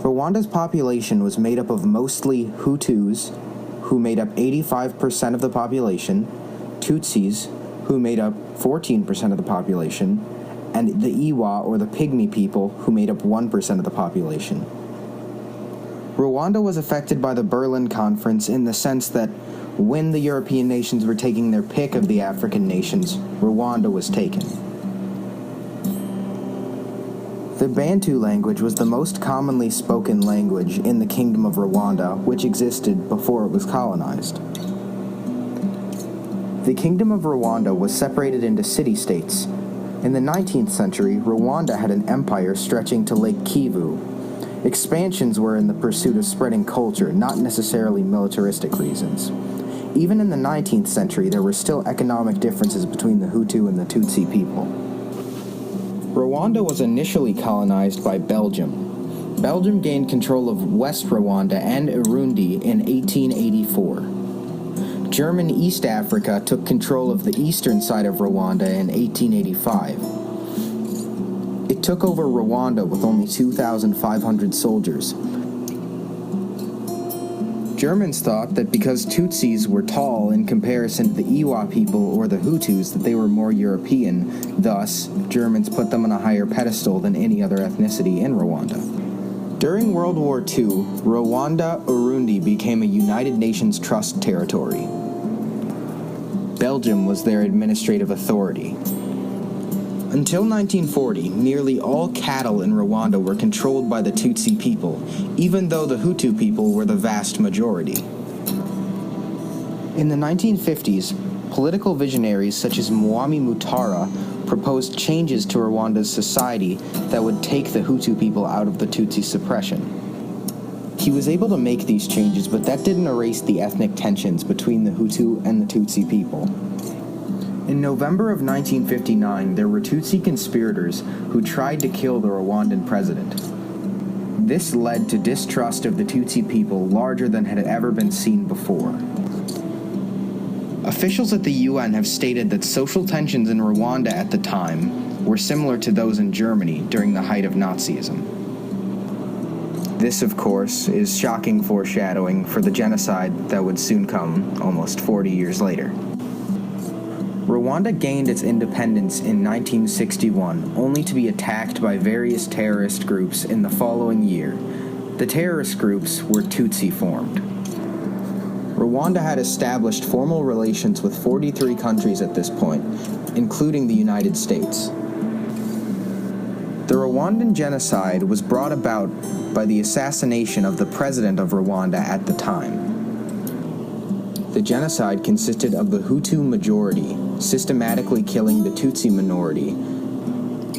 Rwanda's population was made up of mostly Hutus, who made up 85% of the population, Tutsis, who made up 14% of the population, and the Iwa, or the Pygmy people, who made up 1% of the population. Rwanda was affected by the Berlin Conference in the sense that when the European nations were taking their pick of the African nations, Rwanda was taken. The Bantu language was the most commonly spoken language in the Kingdom of Rwanda, which existed before it was colonized. The Kingdom of Rwanda was separated into city-states. In the 19th century, Rwanda had an empire stretching to Lake Kivu. Expansions were in the pursuit of spreading culture, not necessarily militaristic reasons. Even in the 19th century, there were still economic differences between the Hutu and the Tutsi people. Rwanda was initially colonized by Belgium. Belgium gained control of West Rwanda and Urundi in 1884. German East Africa took control of the eastern side of Rwanda in 1885. It took over Rwanda with only 2,500 soldiers. Germans thought that because Tutsis were tall in comparison to the Iwa people or the Hutus, that they were more European. Thus, Germans put them on a higher pedestal than any other ethnicity in Rwanda. During World War II, Rwanda-Urundi became a United Nations Trust territory. Belgium was their administrative authority. Until 1940, nearly all cattle in Rwanda were controlled by the Tutsi people, even though the Hutu people were the vast majority. In the 1950s, political visionaries such as Mwami Mutara proposed changes to Rwanda's society that would take the Hutu people out of the Tutsi suppression. He was able to make these changes, but that didn't erase the ethnic tensions between the Hutu and the Tutsi people. In November of 1959, there were Tutsi conspirators who tried to kill the Rwandan president. This led to distrust of the Tutsi people larger than had ever been seen before. Officials at the UN have stated that social tensions in Rwanda at the time were similar to those in Germany during the height of Nazism. This, of course, is shocking foreshadowing for the genocide that would soon come almost 40 years later. Rwanda gained its independence in 1961, only to be attacked by various terrorist groups in the following year. The terrorist groups were Tutsi-formed. Rwanda had established formal relations with 43 countries at this point, including the United States. The Rwandan genocide was brought about by the assassination of the president of Rwanda at the time. The genocide consisted of the Hutu majority systematically killing the Tutsi minority,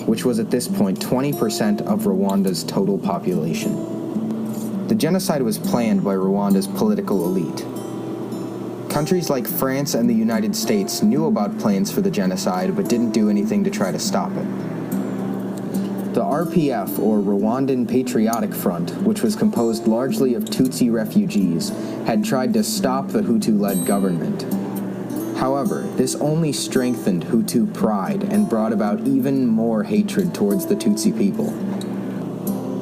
which was at this point 20% of Rwanda's total population. The genocide was planned by Rwanda's political elite. Countries like France and the United States knew about plans for the genocide but didn't do anything to try to stop it. The RPF, or Rwandan Patriotic Front, which was composed largely of Tutsi refugees, had tried to stop the Hutu-led government. However, this only strengthened Hutu pride and brought about even more hatred towards the Tutsi people.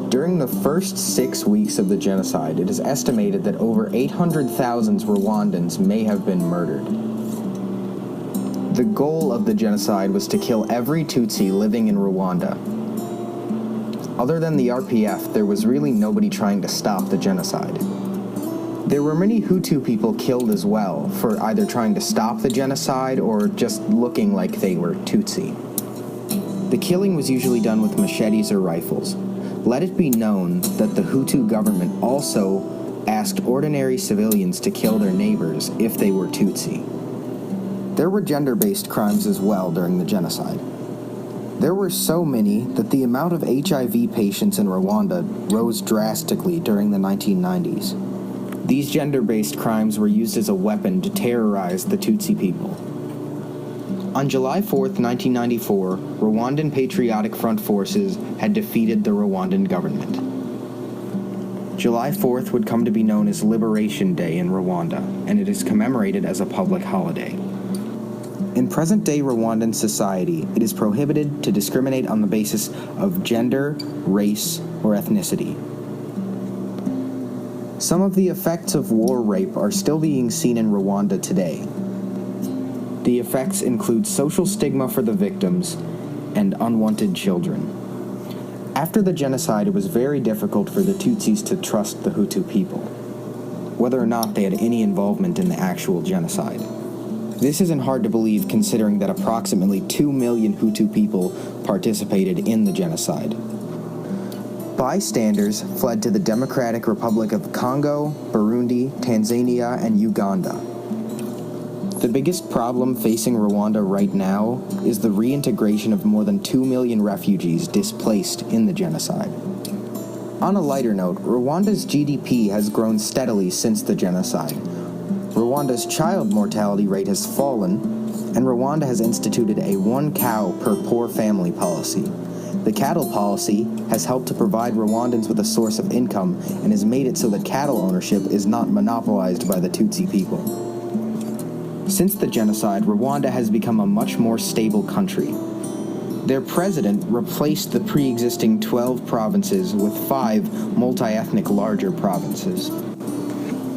During the first 6 weeks of the genocide, it is estimated that over 800,000 Rwandans may have been murdered. The goal of the genocide was to kill every Tutsi living in Rwanda. Other than the RPF, there was really nobody trying to stop the genocide. There were many Hutu people killed as well for either trying to stop the genocide or just looking like they were Tutsi. The killing was usually done with machetes or rifles. Let it be known that the Hutu government also asked ordinary civilians to kill their neighbors if they were Tutsi. There were gender-based crimes as well during the genocide. There were so many that the amount of HIV patients in Rwanda rose drastically during the 1990s. These gender-based crimes were used as a weapon to terrorize the Tutsi people. On July 4th, 1994, Rwandan Patriotic Front forces had defeated the Rwandan government. July 4th would come to be known as Liberation Day in Rwanda, and it is commemorated as a public holiday. In present-day Rwandan society, it is prohibited to discriminate on the basis of gender, race, or ethnicity. Some of the effects of war rape are still being seen in Rwanda today. The effects include social stigma for the victims and unwanted children. After the genocide, it was very difficult for the Tutsis to trust the Hutu people, whether or not they had any involvement in the actual genocide. This isn't hard to believe considering that approximately 2 million Hutu people participated in the genocide. Bystanders fled to the Democratic Republic of Congo, Burundi, Tanzania, and Uganda. The biggest problem facing Rwanda right now is the reintegration of more than 2 million refugees displaced in the genocide. On a lighter note, Rwanda's GDP has grown steadily since the genocide. Rwanda's child mortality rate has fallen, and Rwanda has instituted a one cow per poor family policy. The cattle policy has helped to provide Rwandans with a source of income and has made it so that cattle ownership is not monopolized by the Tutsi people. Since the genocide, Rwanda has become a much more stable country. Their president replaced the pre-existing 12 provinces with 5 multi-ethnic larger provinces.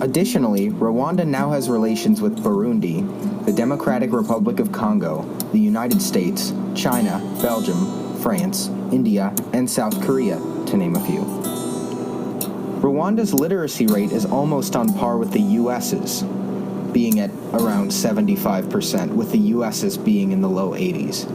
Additionally, Rwanda now has relations with Burundi, the Democratic Republic of Congo, the United States, China, Belgium, France, India, and South Korea, to name a few. Rwanda's literacy rate is almost on par with the US's, being at around 75%, with the US's being in the low 80s.